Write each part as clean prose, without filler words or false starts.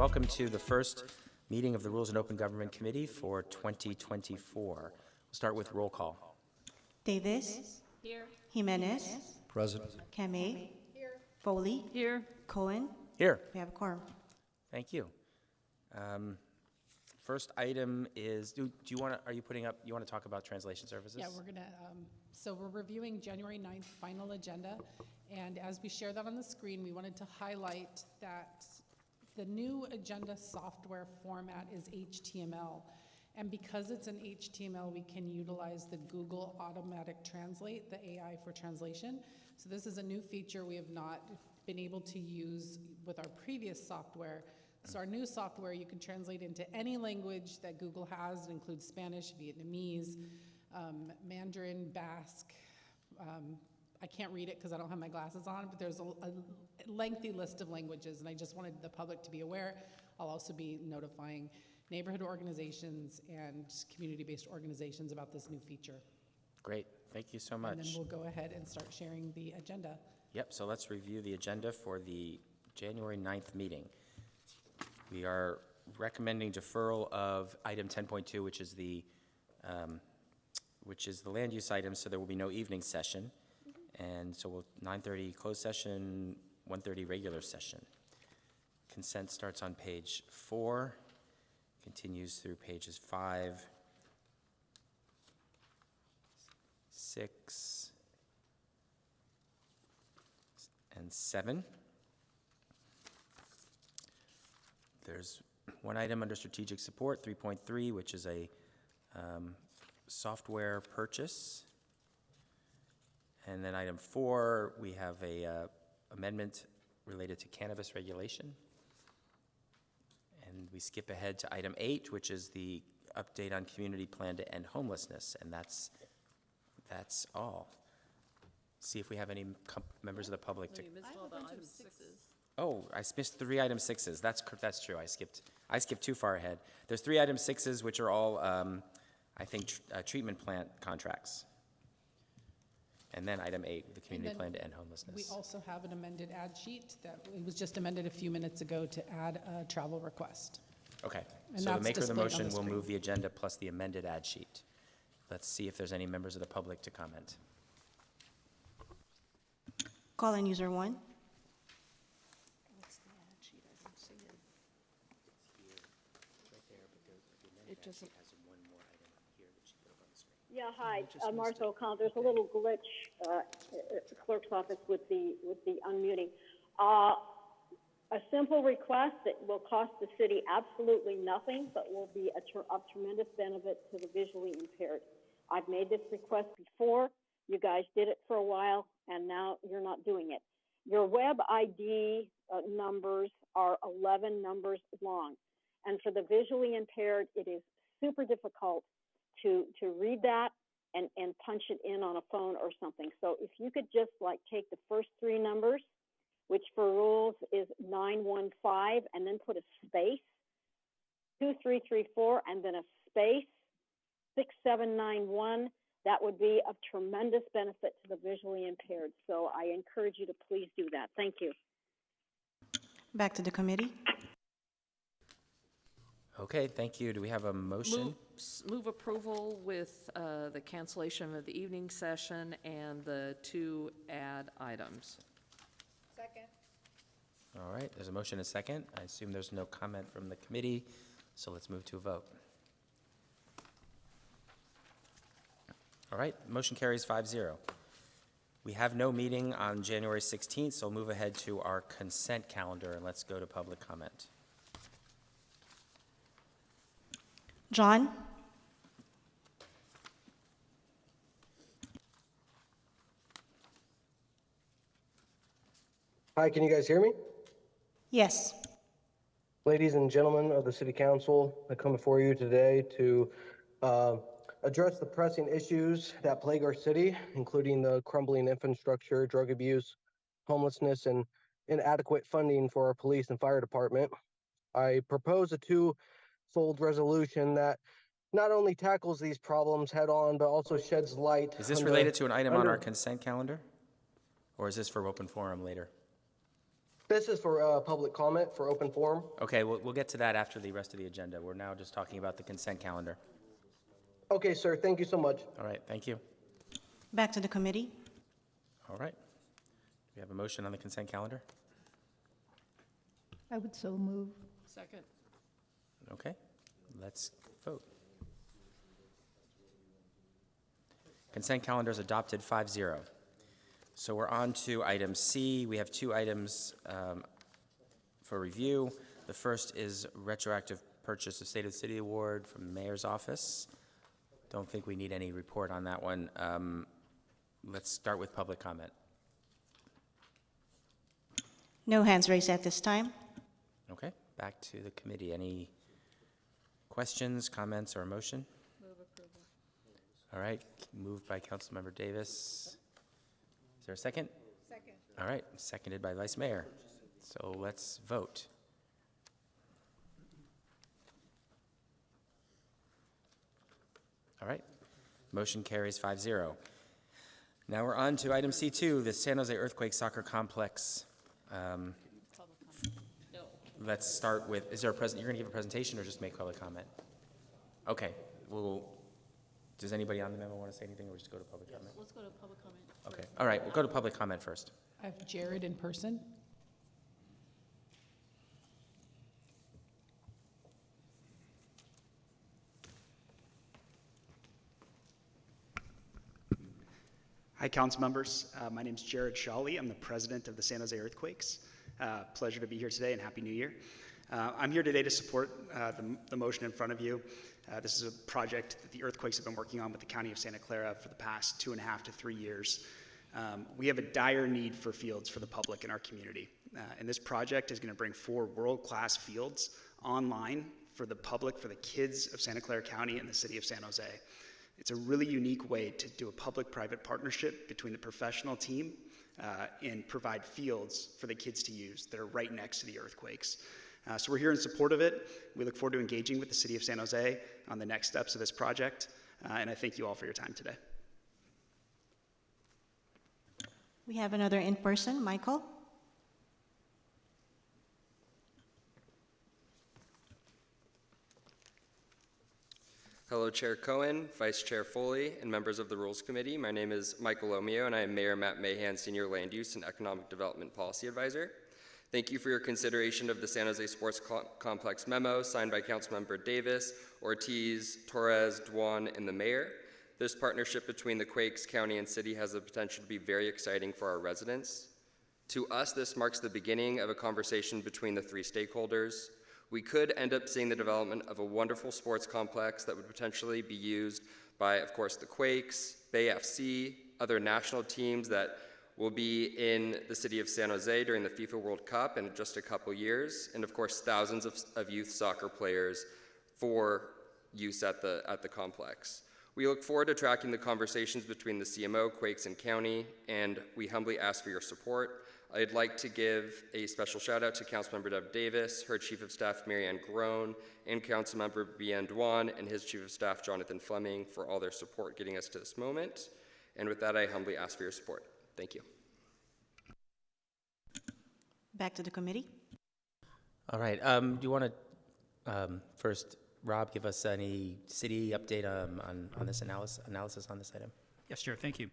welcome to the first meeting of the Rules and Open Government Committee for 2024. We'll start with roll call. Davis. Here. Jimenez. Present. Kamei. Here. Foley. Here. Cohen. Here. We have a quorum. Thank you. First item is, are you putting up, you want to talk about translation services? Yeah, we're gonna, so we're reviewing January 9th final agenda. And as we share that on the screen, we wanted to highlight that the new agenda software format is HTML. And because it's an HTML, we can utilize the Google Automatic Translate, the AI for translation. So this is a new feature we have not been able to use with our previous software. So our new software, you can translate into any language that Google has. It includes Spanish, Vietnamese, Mandarin, Basque. I can't read it because I don't have my glasses on, but there's a lengthy list of languages, and I just wanted the public to be aware. I'll also be notifying neighborhood organizations and community-based organizations about this new feature. Great, thank you so much. And then we'll go ahead and start sharing the agenda. Yep, so let's review the agenda for the January 9th meeting. We are recommending deferral of item 10.2, which is the land use item, so there will be no evening session. And so we'll 9:30 closed session, 1:30 regular session. Consent starts on page 4, continues through pages 5, 6, and 7. There's one item under strategic support, 3.3, which is a software purchase. And then item 4, we have a amendment related to cannabis regulation. And we skip ahead to item 8, which is the update on community plan to end homelessness. And that's all. See if we have any members of the public to. You missed all the item 6s. Oh, I missed 3 item 6s. That's true. I skipped too far ahead. There's 3 item 6s, which are all, I think, treatment plant contracts. And then item 8, the community plan to end homelessness. We also have an amended ad sheet that it was just amended a few minutes ago to add a travel request. Okay. And So the that's maker of the displayed on motion the will screen. move the agenda plus the amended ad sheet. Let's see if there's any members of the public to comment. Call-in user 1. What's the ad sheet? I don't see it. It doesn't. Yeah, hi, Martha O'Connell. There's a little glitch at the clerk's office with the unmuting. A simple request that will cost the city absolutely nothing, but will be of tremendous benefit to the visually impaired. I've made this request before. You guys did it for a while, and now you're not doing it. Your web ID numbers are 11 numbers long, and for the visually impaired, it is super difficult to read that and punch it in on a phone or something. So if you could just take the first 3 numbers, which for rules is 915, and then put a space, 2334, and then a space, 6791, that would be of tremendous benefit to the visually impaired. So I encourage you to please do that. Thank you. Back to the committee. Okay, thank you. Do we have a motion? Move approval with the cancellation of the evening session and the 2 ad items. Second. All right, there's a motion and a second. I assume there's no comment from the committee, so let's move to a vote. All right, motion carries 5-0. We have no meeting on January 16th, so we'll move ahead to our consent calendar, and let's go to public comment. John. Hi, can you guys hear me? Yes. Ladies and gentlemen of the City Council, I come before you today to address the pressing issues that plague our city, including the crumbling infrastructure, drug abuse, homelessness, and inadequate funding for our police and fire department. I propose a 2-fold resolution that not only tackles these problems head on, but also sheds light. Is this related to an item on our consent calendar? Or is this for open forum later? This is for public comment, for open forum. Okay, we'll get to that after the rest of the agenda. We're now just talking about the consent calendar. Okay, sir, thank you so much. All right, thank you. Back to the committee. All right. Do we have a motion on the consent calendar? I would so move. Second. Okay, let's vote. Consent calendar is adopted 5-0. So we're on to item C. We have 2 items for review. The first is retroactive purchase of State of the City Award from the Mayor's Office. Don't think we need any report on that one. Let's start with public comment. No hands raised at this time. Okay, back to the committee. Any questions, comments, or a motion? Move approval. All right, moved by Councilmember Davis. Is there a second? Second. All right, seconded by Vice Mayor. So let's vote. All right, motion carries 5-0. Now we're on to item C2, the San Jose Earthquake Soccer Complex. No. Let's start with, is there a you're gonna give a presentation or just make public comment? Okay, does anybody on the memo want to say anything or just go to public comment? Let's go to public comment. Okay, all right, we'll go to public comment first. I have Jared in person. Hi, council members. My name is Jared Shawley. I'm the president of the San Jose Earthquakes. Pleasure to be here today and Happy New Year. I'm here today to support the motion in front of you. This is a project that the Earthquakes have been working on with the County of Santa Clara for the past 2.5 to 3 years. We have a dire need for fields for the public in our community. And this project is going to bring 4 world-class fields online for the public, for the kids of Santa Clara County and the city of San Jose. It's a really unique way to do a public-private partnership between the professional team and provide fields for the kids to use that are right next to the earthquakes. So we're here in support of it. We look forward to engaging with the city of San Jose on the next steps of this project. And I thank you all for your time today. We have another in person, Michael. Hello, Chair Cohen, Vice Chair Foley, and members of the Rules Committee. My name is Michael Omeo, and I am Mayor Matt Mahan, Senior Land Use and Economic Development Policy Advisor. Thank you for your consideration of the San Jose Sports Complex memo signed by Councilmember Davis, Ortiz, Torres, Dwan, and the Mayor. This partnership between the Quakes, County, and City has the potential to be very exciting for our residents. To us, this marks the beginning of a conversation between the 3 stakeholders. We could end up seeing the development of a wonderful sports complex that would potentially be used by, of course, the Quakes, Bay FC, other national teams that will be in the city of San Jose during the FIFA World Cup in just a couple years, and of course, thousands of youth soccer players for use at the complex. We look forward to tracking the conversations between the CMO, Quakes, and County, and we humbly ask for your support. I'd like to give a special shout out to Councilmember Deb Davis, her Chief of Staff Marianne Groen, and Councilmember Bien Dwan and his Chief of Staff Jonathan Fleming for all their support getting us to this moment. And with that, I humbly ask for your support. Thank you. Back to the committee. All right, do you want to first, Rob, give us any city update on this analysis on this item? Yes, sure. Thank you.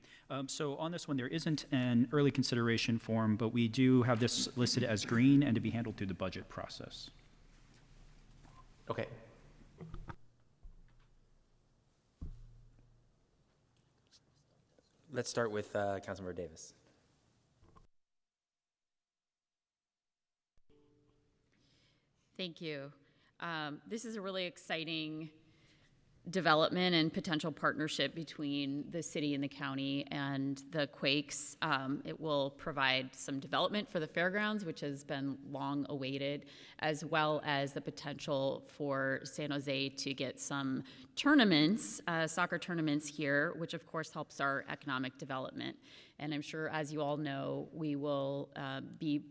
So on this one, there isn't an early consideration form, but we do have this listed as green and to be handled through the budget process. Okay. Let's start with Councilmember Davis. Thank you. This is a really exciting development and potential partnership between the city and the county and the Quakes. It will provide some development for the fairgrounds, which has been long awaited, as well as the potential for San Jose to get some tournaments, soccer tournaments here, which of course helps our economic development. And I'm sure, as you all know, we will be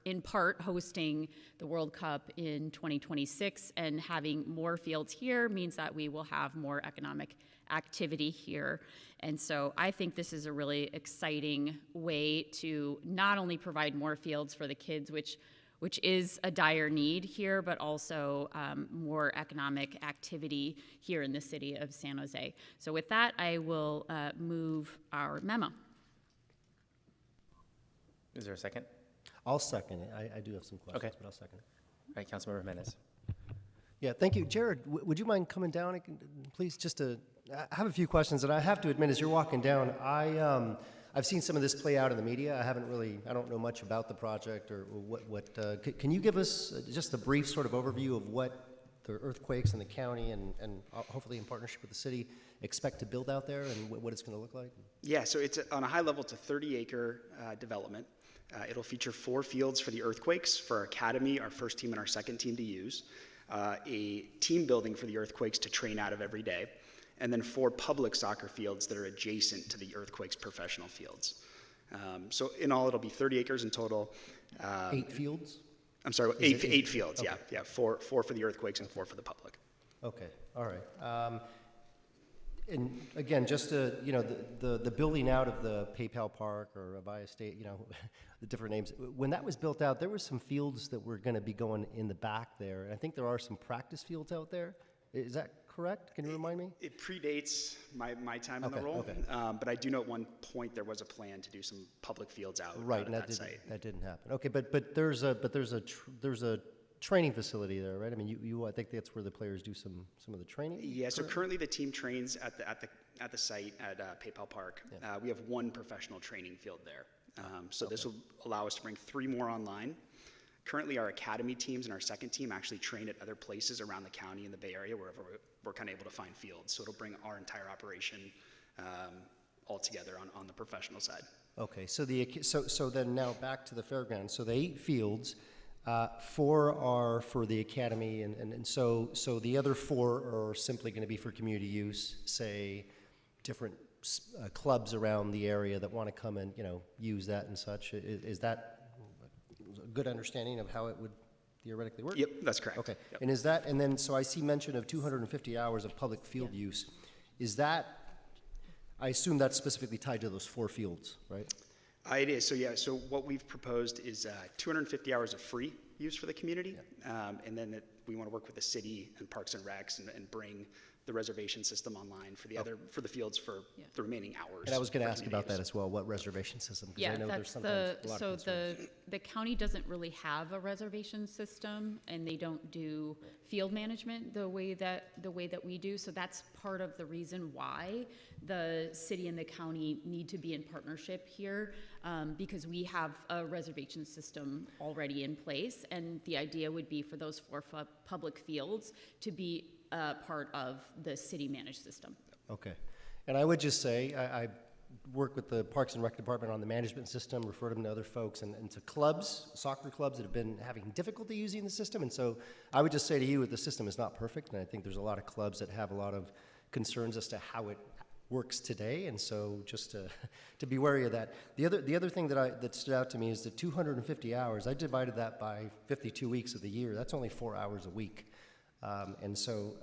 in part hosting the World Cup in 2026, and having more fields here means that we will have more economic activity here. And so I think this is a really exciting way to not only provide more fields for the kids, which is a dire need here, but also more economic activity here in the city of San Jose. So with that, I will move our memo. Is there a second? I'll second it. I do have some questions, Okay. but I'll second it. All right, Councilmember Jimenez. Yeah, thank you. Jared, would you mind coming down, please, just to, I have a few questions, and I have to admit, as you're walking down, I've seen some of this play out in the media. I don't know much about the project or can you give us just a brief sort of overview of what the earthquakes in the county and hopefully in partnership with the city expect to build out there and what it's going to look like? Yeah, so it's on a high level, it's a 30-acre development. It'll feature 4 fields for the earthquakes, for our academy, our first team, and our second team to use, a team building for the earthquakes to train out of every day, and then 4 public soccer fields that are adjacent to the earthquakes professional fields. So in all, it'll be 30 acres in total. 8 fields? I'm sorry, Is it 8 fields, okay. yeah. 4 for the earthquakes and 4 for the public. Okay, all right. And again, just to, the building out of the PayPal Park or Avaya State, the different names, when that was built out, there were some fields that were going to be going in the back there. And I think there are some practice fields out there. Is that correct? Can you remind me? It predates my time in the Okay, role, okay. but I do know at one point there was a plan to do some public fields out Right, of and that site. that didn't happen. Okay, but there's a training facility there, right? I mean, I think that's where the players do some of the training. Yeah, so currently the team trains at the site at PayPal Park. Yeah. We have 1 professional training field there. So this will allow us to bring 3 more online. Currently, our academy teams and our second team actually train at other places around the county in the Bay Area, wherever we're kind of able to find fields. So it'll bring our entire operation all together on the professional side. Okay, so then now back to the fairgrounds. So the 8 fields, 4 are for the academy, and so the other 4 are simply going to be for community use, say different clubs around the area that want to come and use that and such. Is that a good understanding of how it would theoretically work? Yep, that's correct. Okay, Yep. and is that, and then so I see mention of 250 hours of public field use. Is that, I assume that's specifically tied to those 4 fields, right? It is. So what we've proposed is 250 hours of free use for the community, and then we want to work with the city and Parks and Recs and bring the reservation system online for for the fields for the remaining hours. And I was going to for ask community about that use. as well, what reservation system? 'Cause Yeah, I know there's that's sometimes a lot of concerns. the county doesn't really have a reservation system, and they don't do field management the way that we do. So that's part of the reason why the city and the county need to be in partnership here, because we have a reservation system already in place, and the idea would be for those 4 public fields to be part of the city managed system. Okay. And I would just say, I work with the Parks and Rec Department on the management system, refer them to other folks, and to clubs, soccer clubs that have been having difficulty using the system. And so I would just say to you that the system is not perfect, and I think there's a lot of clubs that have a lot of concerns as to how it works today, and so just to be wary of that. The other thing that stood out to me is the 250 hours. I divided that by 52 weeks of the year. That's only 4 hours a week. And so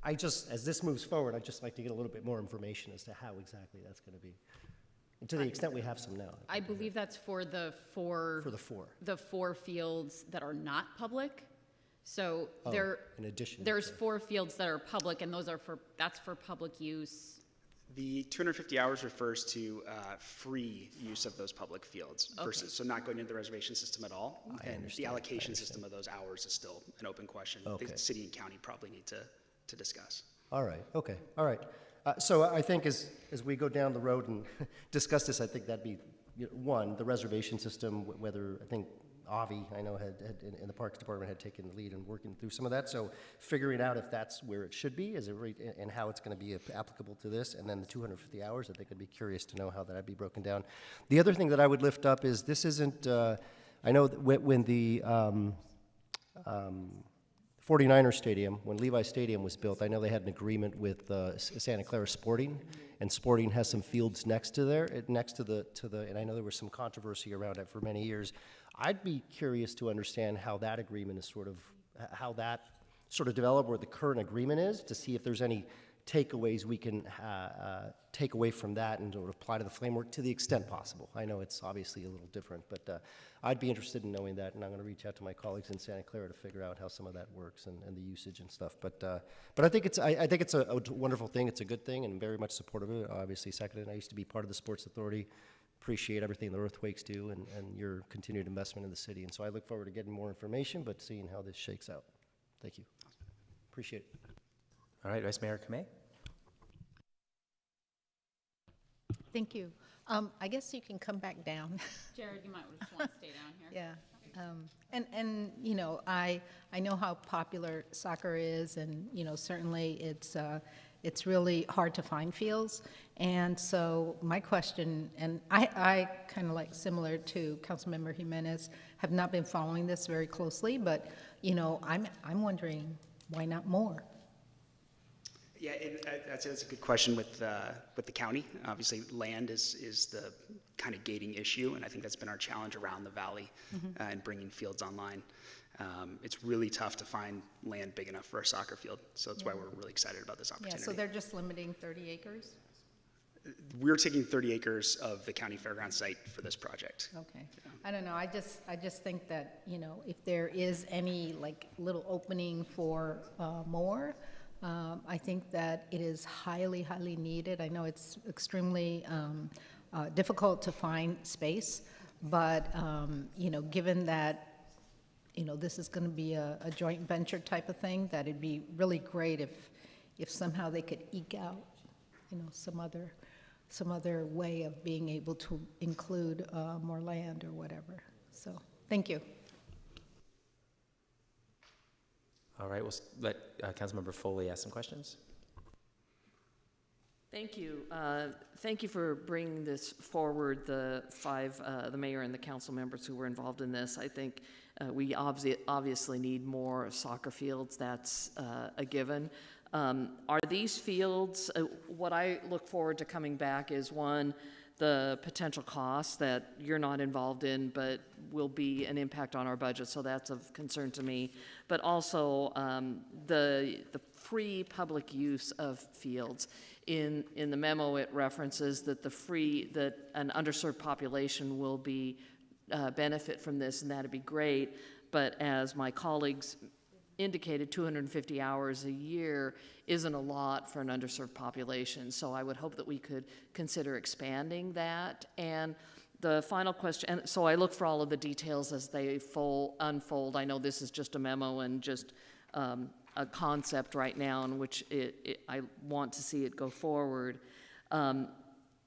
as this moves forward, I'd just like to get a little bit more information as to how exactly that's going to be. And to the extent we have some now. I believe that's for the 4. For the 4. The 4 fields that are not public. So in addition. there's 4 fields that are public, and that's for public use. The 250 hours refers to free use of those public fields versus, so not going into the reservation system at all. And the allocation system of those hours is still an open question. Okay. The city and county probably need to discuss. All right, okay, all right. So I think as we go down the road and discuss this, I think that'd be, one, the reservation system, whether, I think Avi, I know, had in the Parks Department had taken the lead in working through some of that. So figuring out if that's where it should be, and how it's going to be applicable to this, and then the 250 hours, I think I'd be curious to know how that'd be broken down. The other thing that I would lift up is this isn't, I know that when the 49er Stadium, when Levi Stadium was built, I know they had an agreement with Santa Clara Sporting, and Sporting has some fields next to the, and I know there was some controversy around it for many years. I'd be curious to understand how that agreement is how that sort of developed, where the current agreement is, to see if there's any takeaways we can take away from that and apply to the framework to the extent possible. I know it's obviously a little different, but I'd be interested in knowing that, and I'm going to reach out to my colleagues in Santa Clara to figure out how some of that works and the usage and stuff. But I think it's a wonderful thing. It's a good thing, and very much supportive of it. Obviously, seconded. I used to be part of the Sports Authority. Appreciate everything the Earthquakes do and your continued investment in the city. And so I look forward to getting more information, but seeing how this shakes out. Thank you. Appreciate it. All right, Vice Mayor Kamei. Thank you. I guess you can come back down. Jared, you might just want to stay down here. Yeah. And you know, I know how popular soccer is, and you know, certainly it's really hard to find fields. And so my question, and I kind of like similar to Councilmember Jimenez, have not been following this very closely, but you know, I'm wondering why not more? Yeah, that's a good question with the county. Obviously, land is the kind of gating issue, and I think that's been our challenge around the valley and bringing fields online. It's really tough to find land big enough for a soccer field, so that's why we're really excited about this opportunity. Yeah, so they're just limiting 30 acres? We're taking 30 acres of the county fairground site for this project. Okay. Yeah. I don't know. I just think that, you know, if there is any like little opening for more, I think that it is highly, highly needed. I know it's extremely difficult to find space, but you know, given that, you know, this is going to be a joint venture type of thing, that it'd be really great if somehow they could eke out, you know, some other way of being able to include more land or whatever. So, thank you. All right, we'll let Councilmember Foley ask some questions. Thank you. Thank you for bringing this forward, the mayor and the council members who were involved in this. I think we obviously need more soccer fields. That's a given. Are these fields, what I look forward to coming back is, one, the potential costs that you're not involved in but will be an impact on our budget, so that's of concern to me. But also the free public use of fields. In the memo, it references that that an underserved population will be benefit from this, and that'd be great. But as my colleagues indicated, 250 hours a year isn't a lot for an underserved population. So I would hope that we could consider expanding that. And the final question, and so I look for all of the details as they unfold. I know this is just a memo and just a concept right now in which I want to see it go forward.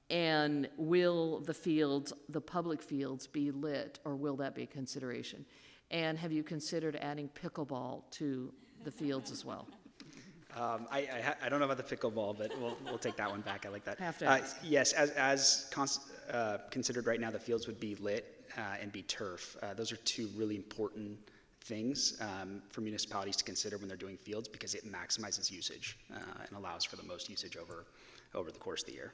And will the public fields be lit, or will that be a consideration? And have you considered adding pickleball to the fields as well? I don't know about the pickleball, but we'll take that one back. I like that. Have to ask. Yes, considered right now, the fields would be lit and be turf. Those are two really important things for municipalities to consider when they're doing fields, because it maximizes usage and allows for the most usage over the course of the year.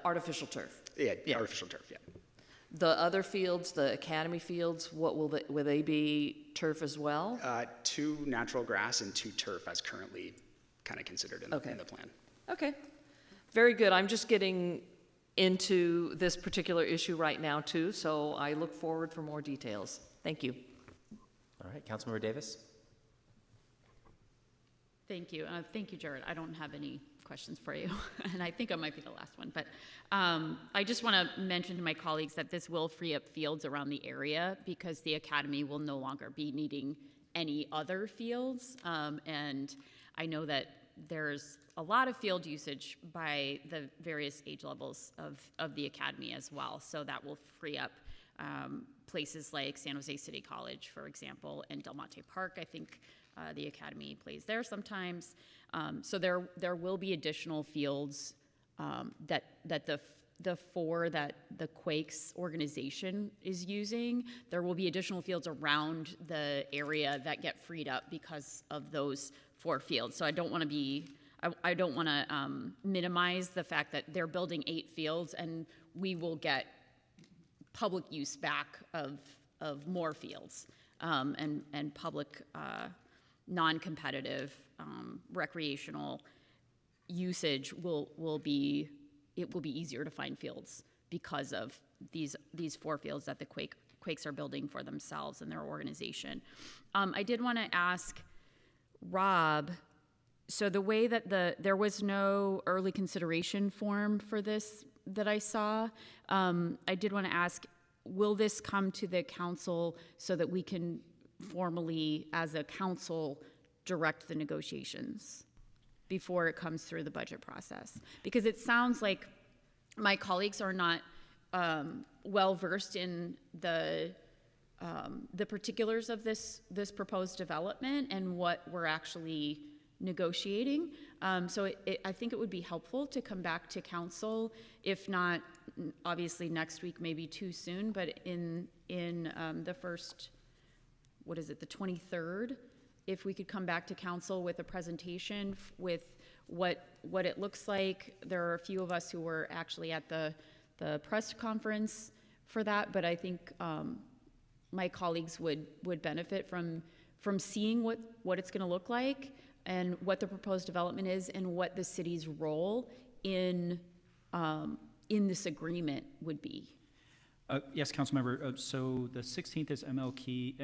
Artificial turf. Yeah, artificial turf, yeah. The other fields, the academy fields, will they be turf as well? 2 natural grass and 2 turf as currently kind of considered in the plan. Okay, very good. I'm just getting into this particular issue right now too, so I look forward for more details. Thank you. All right, Councilmember Davis. Thank you. Thank you, Jared. I don't have any questions for you, and I think I might be the last one. But I just want to mention to my colleagues that this will free up fields around the area, because the academy will no longer be needing any other fields. And I know that there's a lot of field usage by the various age levels of the academy as well. So that will free up places like San Jose City College, for example, and Del Monte Park. I think the academy plays there sometimes. So there will be additional fields that the 4 that the Quakes organization is using. There will be additional fields around the area that get freed up because of those 4 fields. So I don't want to minimize the fact that they're building 8 fields and we will get public use back of more fields and public non-competitive recreational usage will be easier to find fields because of these 4 fields that the Quakes are building for themselves and their organization. I did want to ask Rob, so the way that there was no early consideration form for this that I saw, I did want to ask, will this come to the council so that we can formally, as a council, direct the negotiations before it comes through the budget process? Because it sounds like my colleagues are not well versed in the particulars of this proposed development and what we're actually negotiating. So I think it would be helpful to come back to council, if not obviously next week, maybe too soon, but in the first, what is it, the 23rd, if we could come back to council with a presentation with what it looks like. There are a few of us who were actually at the press conference for that, but I think my colleagues would benefit from seeing what it's going to look like and what the proposed development is and what the city's role in this agreement would be. Yes, Councilmember. So the 16th is MLK.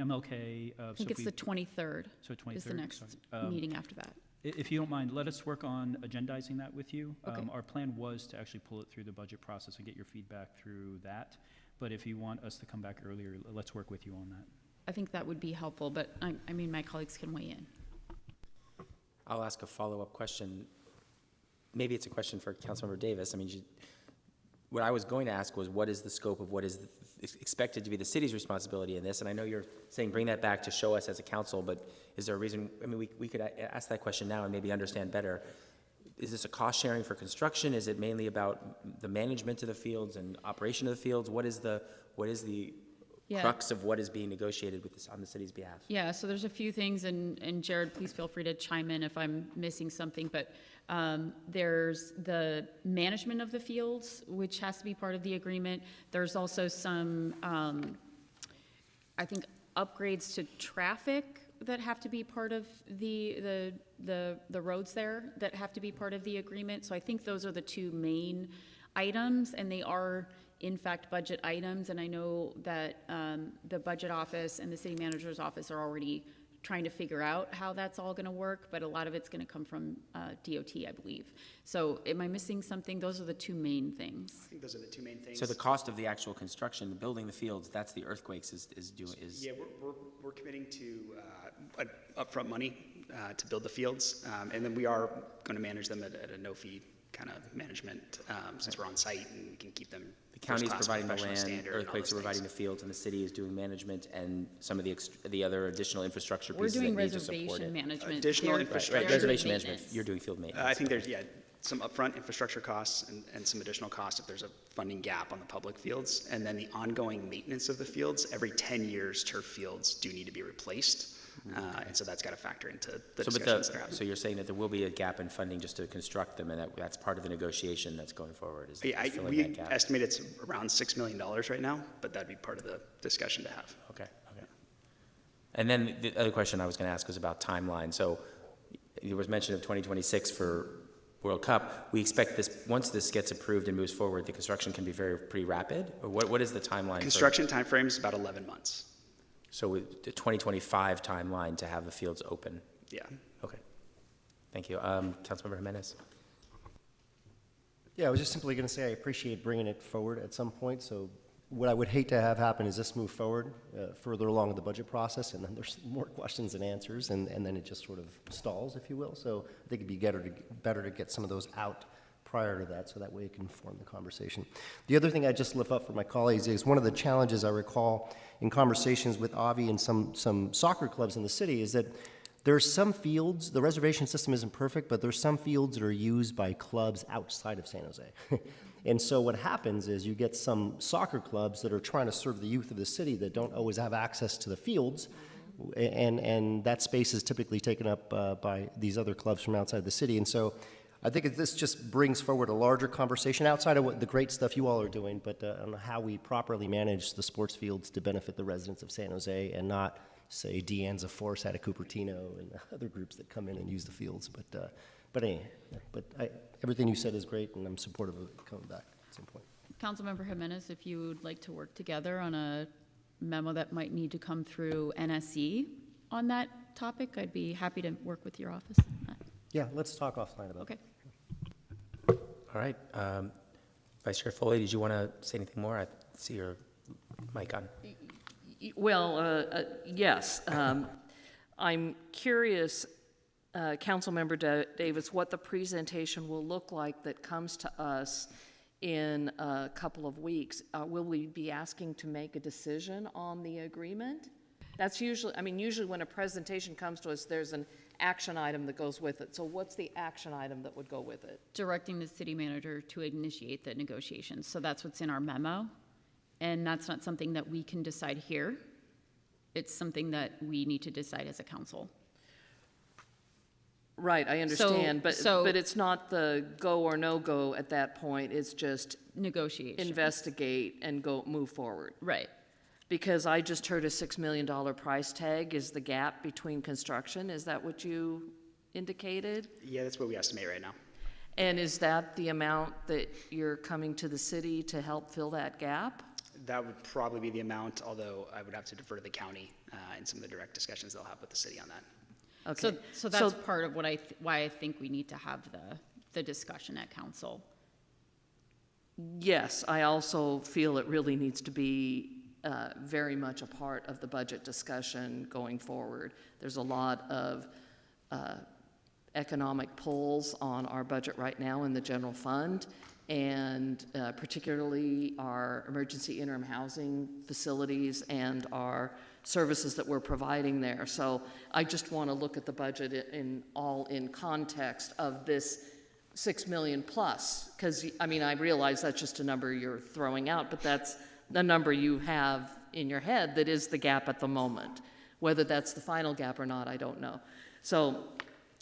I think it's the 23rd. So 23rd is the next meeting after that. If you don't mind, let us work on agendizing that with you. Okay. Our plan was to actually pull it through the budget process and get your feedback through that. But if you want us to come back earlier, let's work with you on that. I think that would be helpful, but I mean, my colleagues can weigh in. I'll ask a follow-up question. Maybe it's a question for Councilmember Davis. I mean, what I was going to ask was, what is the scope of what is expected to be the city's responsibility in this? And I know you're saying bring that back to show us as a council, but is there a reason? I mean, we could ask that question now and maybe understand better. Is this a cost sharing for construction? Is it mainly about the management of the fields and operation of the fields? What is the crux of what is being negotiated with this on the city's behalf? Yeah, so there's a few things, and Jared, please feel free to chime in if I'm missing something, but there's the management of the fields, which has to be part of the agreement. There's also some, I think, upgrades to traffic that have to be part of the roads there that have to be part of the agreement. So I think those are the 2 main items, and they are in fact budget items, and I know that the budget office and the city manager's office are already trying to figure out how that's all going to work, but a lot of it's going to come from DOT, I believe. So am I missing something? Those are the 2 main things. I think those are the 2 main things. So the cost of the actual construction, building the fields, that's the earthquakes is doing. Yeah, we're committing to upfront money to build the fields, and then we are going to manage them at a no-fee kind of management, since we're on site and we can keep them. The county is providing the professional land, standard and all earthquakes are those providing things. the fields, and the city is doing management and some of the other additional infrastructure We're pieces that doing need to support reservation it. management. Additional They're- infrastructure. they're Right, reservation doing management. maintenance. You're doing field maintenance. I think there's, some upfront infrastructure costs and some additional costs if there's a funding gap on the public fields. And then the ongoing maintenance of the fields, every 10 years, turf fields do need to be replaced. And so that's got to factor into the discussions that are happening. So you're saying that there will be a gap in funding just to construct them, and that's part of the negotiation that's going forward, is filling We that gap? estimate it's around $6 million right now, but that'd be part of the discussion to have. Okay. And then the other question I was going to ask was about timeline. So there was mention of 2026 for World Cup. We expect this, once this gets approved and moves forward, the construction can be pretty rapid? Or what is the timeline? Construction timeframe is about 11 months. So with the 2025 timeline to have the fields open? Yeah. Okay. Thank you. Councilmember Jimenez. Yeah, I was just simply going to say I appreciate bringing it forward at some point. So what I would hate to have happen is this move forward further along in the budget process, and then there's more questions and answers, and then it just sort of stalls, if you will. So I think it'd be better to get some of those out prior to that, so that way it can inform the conversation. The other thing I just lift up for my colleagues is one of the challenges I recall in conversations with Avi and some soccer clubs in the city is that there's some fields, the reservation system isn't perfect, but there's some fields that are used by clubs outside of San Jose. And so what happens is you get some soccer clubs that are trying to serve the youth of the city that don't always have access to the fields, and that space is typically taken up by these other clubs from outside the city. And so I think this just brings forward a larger conversation outside of what the great stuff you all are doing, but on how we properly manage the sports fields to benefit the residents of San Jose and not say, De Anza Force out of Cupertino and other groups that come in and use the fields. But anyway, everything you said is great, and I'm supportive of it coming back at some point. Councilmember Jimenez, if you would like to work together on a memo that might need to come through NSE on that topic, I'd be happy to work with your office on that. Yeah, let's talk offline about it. Okay. All right. Vice Chair Foley, did you want to say anything more? I see your mic on. Well, yes. I'm curious, Councilmember Davis, what the presentation will look like that comes to us in a couple of weeks. Will we be asking to make a decision on the agreement? That's usually, I mean, usually when a presentation comes to us, there's an action item that goes with it. So what's the action item that would go with it? Directing the city manager to initiate the negotiations. So that's what's in our memo. And that's not something that we can decide here. It's something that we need to decide as a council. Right, I understand, So- but it's not the go or no-go at that point. It's just Negotiation. investigate and move forward. Right. Because I just heard a $6 million price tag is the gap between construction. Is that what you indicated? Yeah, that's what we estimate right now. And is that the amount that you're coming to the city to help fill that gap? That would probably be the amount, although I would have to defer to the county and some of the direct discussions they'll have with the city on that. Okay. So that's part of what why I think we need to have the discussion at council. Yes, I also feel it really needs to be very much a part of the budget discussion going forward. There's a lot of economic pulls on our budget right now in the general fund, and particularly our emergency interim housing facilities and our services that we're providing there. So I just want to look at the budget in context of this 6 million plus, because I mean, I realize that's just a number you're throwing out, but that's the number you have in your head that is the gap at the moment. Whether that's the final gap or not, I don't know. So,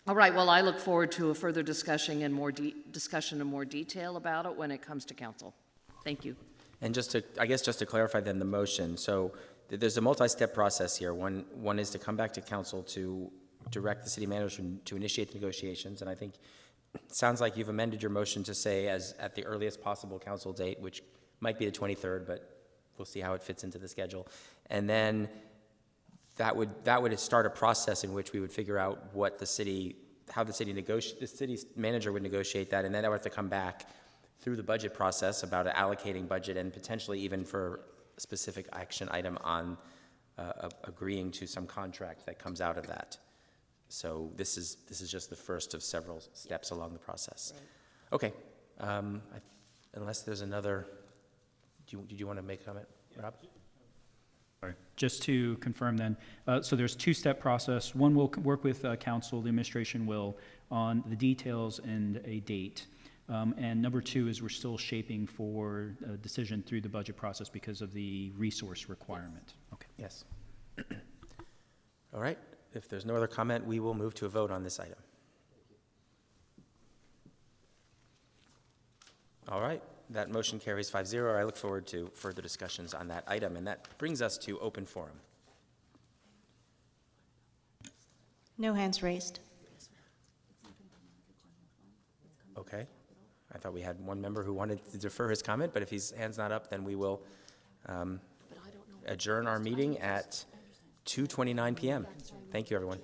all right, well, I look forward to a further discussion in more detail about it when it comes to council. Thank you. And I guess just to clarify then the motion, so there's a multi-step process here. One is to come back to council to direct the city manager to initiate the negotiations, and I think it sounds like you've amended your motion to say as at the earliest possible council date, which might be the 23rd, but we'll see how it fits into the schedule. And then that would start a process in which we would figure out what the city manager would negotiate that, and then I would have to come back through the budget process about allocating budget and potentially even for a specific action item on agreeing to some contract that comes out of that. So this is just the first of several steps along the process. Right. Okay. Unless there's another, did you want to make a comment, Rob? Sorry. Just to confirm then, so there's a two-step process. One will work with council, the administration will, on the details and a date. And number two is we're still shaping for a decision through the budget process because of the resource requirement. Okay. Yes. All right. If there's no other comment, we will move to a vote on this item. All right. That motion carries 5-0. I look forward to further discussions on that item. And that brings us to open forum. No hands raised. Okay. I thought we had one member who wanted to defer his comment, but if his hand's not up, then we will adjourn our meeting at 2:29 p.m. Thank you, everyone.